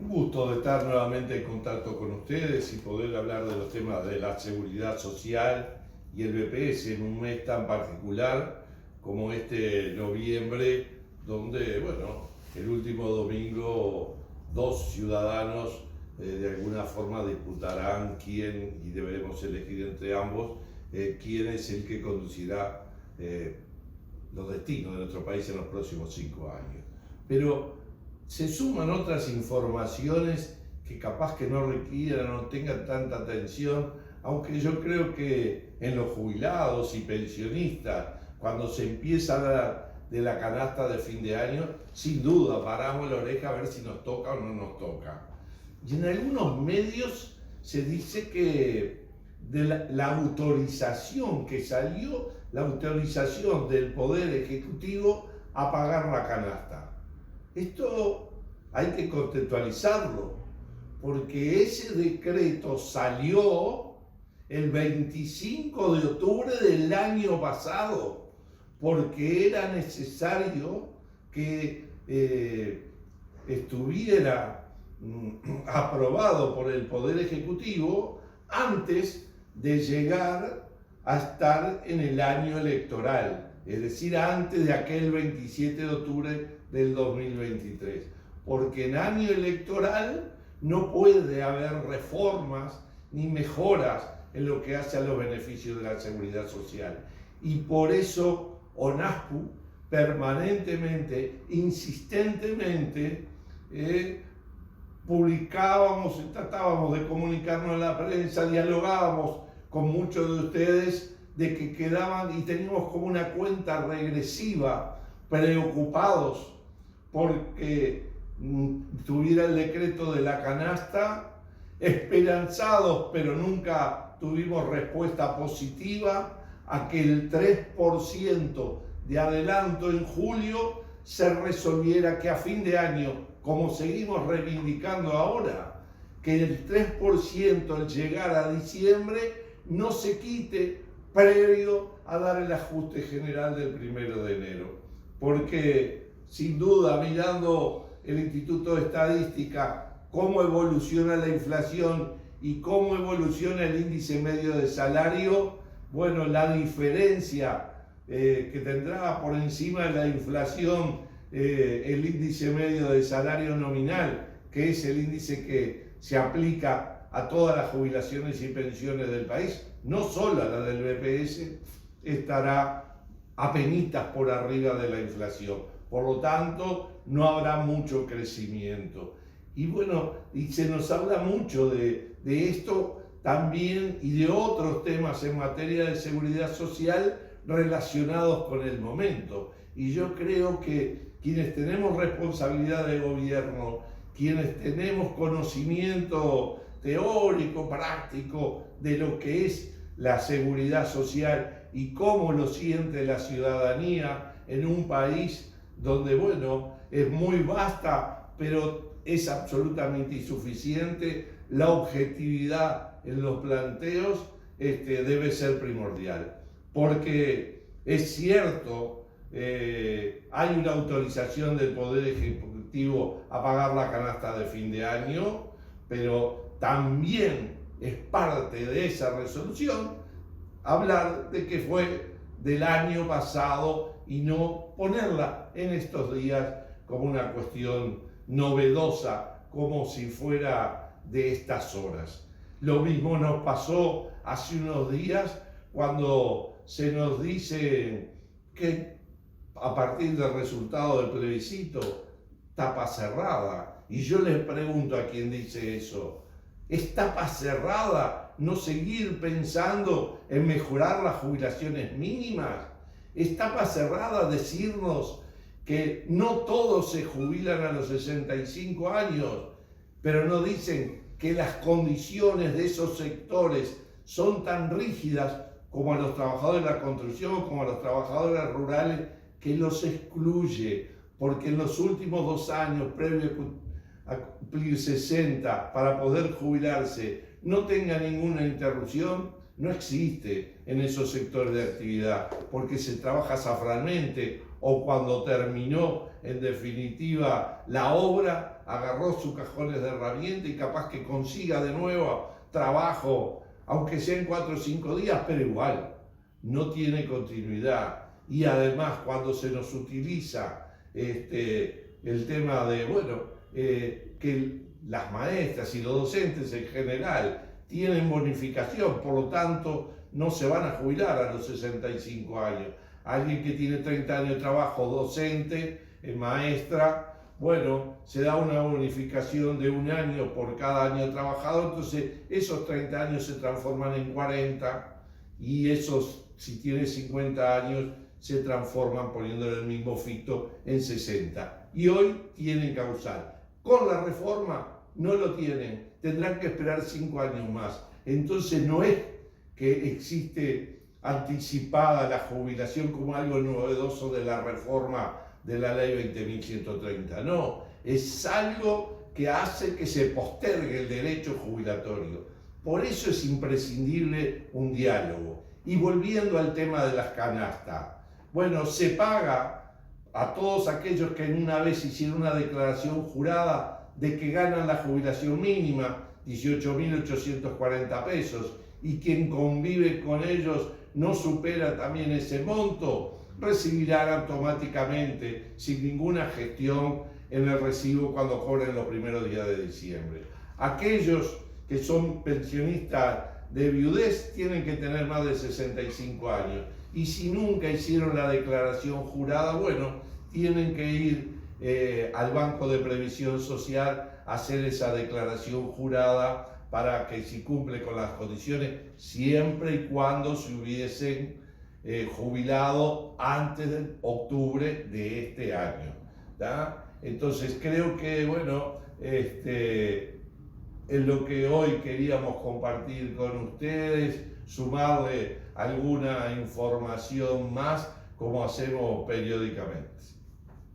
Un gusto de estar nuevamente en contacto con ustedes y poder hablar de los temas de la seguridad social y el BPS en un mes tan particular como este noviembre, donde, bueno, el último domingo dos ciudadanos de alguna forma disputarán quién, y deberemos elegir entre ambos, quién es el que conducirá los destinos de nuestro país en los próximos 5 años. Pero se suman otras informaciones que capaz que no requieran o no tengan tanta atención, aunque yo creo que en los jubilados y pensionistas, cuando se empieza a hablar de la canasta de fin de año, sin duda paramos la oreja a ver si nos toca o no nos toca. Y en algunos medios se dice que de la autorización que salió, la autorización del Poder Ejecutivo a pagar la canasta. Esto hay que contextualizarlo, porque ese decreto salió el 25 de octubre del año pasado, porque era necesario que estuviera aprobado por el Poder Ejecutivo antes de llegar a estar en el año electoral, es decir, antes de aquel 27 de octubre del 2023, porque en año electoral no puede haber reformas ni mejoras en lo que hace a los beneficios de la seguridad social. Y por eso ONASPU permanentemente, insistentemente, publicábamos, tratábamos de comunicarnos en la prensa, dialogábamos con muchos de ustedes de que quedaban y teníamos como una cuenta regresiva, preocupados porque tuviera el decreto de la canasta, esperanzados pero nunca tuvimos respuesta positiva a que el 3% de adelanto en julio se resolviera, que a fin de año, como seguimos reivindicando ahora, que el 3% al llegar a diciembre no se quite previo a dar el ajuste general del 1 de enero. Porque sin duda, mirando el Instituto de Estadística, cómo evoluciona la inflación y cómo evoluciona el índice medio de salario, bueno, la diferencia que tendrá por encima de la inflación el índice medio de salario nominal, que es el índice que se aplica a todas las jubilaciones y pensiones del país, no solo a la del BPS, estará apenitas por arriba de la inflación. Por lo tanto, no habrá mucho crecimiento. Y bueno, y se nos habla mucho de esto también y de otros temas en materia de seguridad social relacionados con el momento. Y yo creo que quienes tenemos responsabilidad de gobierno, quienes tenemos conocimiento teórico, práctico de lo que es la seguridad social y cómo lo siente la ciudadanía en un país donde, bueno, es muy vasta, pero es absolutamente insuficiente, la objetividad en los planteos debe ser primordial. Porque es cierto, hay una autorización del Poder Ejecutivo a pagar la canasta de fin de año, pero también es parte de esa resolución hablar de que fue del año pasado y no ponerla en estos días como una cuestión novedosa, como si fuera de estas horas. Lo mismo nos pasó hace unos días cuando se nos dice que a partir del resultado del plebiscito, tapa cerrada. Y yo les pregunto a quien dice eso, ¿es tapa cerrada no seguir pensando en mejorar las jubilaciones mínimas? ¿Es tapa cerrada decirnos que no todos se jubilan a los 65 años, pero no dicen que las condiciones de esos sectores son tan rígidas como a los trabajadores de la construcción, como a los trabajadores rurales, que los excluye? Porque en los últimos 2 años, previo a cumplir 60, para poder jubilarse, no tenga ninguna interrupción, no existe en esos sectores de actividad, porque se trabaja safranamente o cuando terminó en definitiva la obra, agarró sus cajones de herramientas y capaz que consiga de nuevo trabajo, aunque sea en 4 o 5 días, pero igual, no tiene continuidad. Y además, cuando se nos utiliza el tema de, que las maestras y los docentes en general tienen bonificación, por lo tanto, no se van a jubilar a los 65 años. Alguien que tiene 30 años de trabajo docente, maestra, bueno, se da una bonificación de 1 año por cada año trabajado, entonces esos 30 años se transforman en 40 y esos, si tiene 50 años, se transforman, poniéndole el mismo fito, en 60. Y hoy tienen causal. Con la reforma no lo tienen, tendrán que esperar 5 años más. Entonces no es que existe anticipada la jubilación como algo novedoso de la reforma de la ley 20.130, no, es algo que hace que se postergue el derecho jubilatorio. Por eso es imprescindible un diálogo. Y volviendo al tema de las canastas, bueno, se paga a todos aquellos que en una vez hicieron una declaración jurada de que ganan la jubilación mínima, 18.840 pesos, y quien convive con ellos no supera también ese monto, recibirán automáticamente, sin ninguna gestión, en el recibo cuando cobren los primeros días de diciembre. Aquellos que son pensionistas de viudez tienen que tener más de 65 años. Y si nunca hicieron la declaración jurada, bueno, tienen que ir al Banco de Previsión Social a hacer esa declaración jurada para que si cumple con las condiciones, siempre y cuando se hubiesen jubilado antes de octubre de este año, ¿tá? Entonces creo que, bueno, es lo que hoy queríamos compartir con ustedes, sumarle alguna información más como hacemos periódicamente.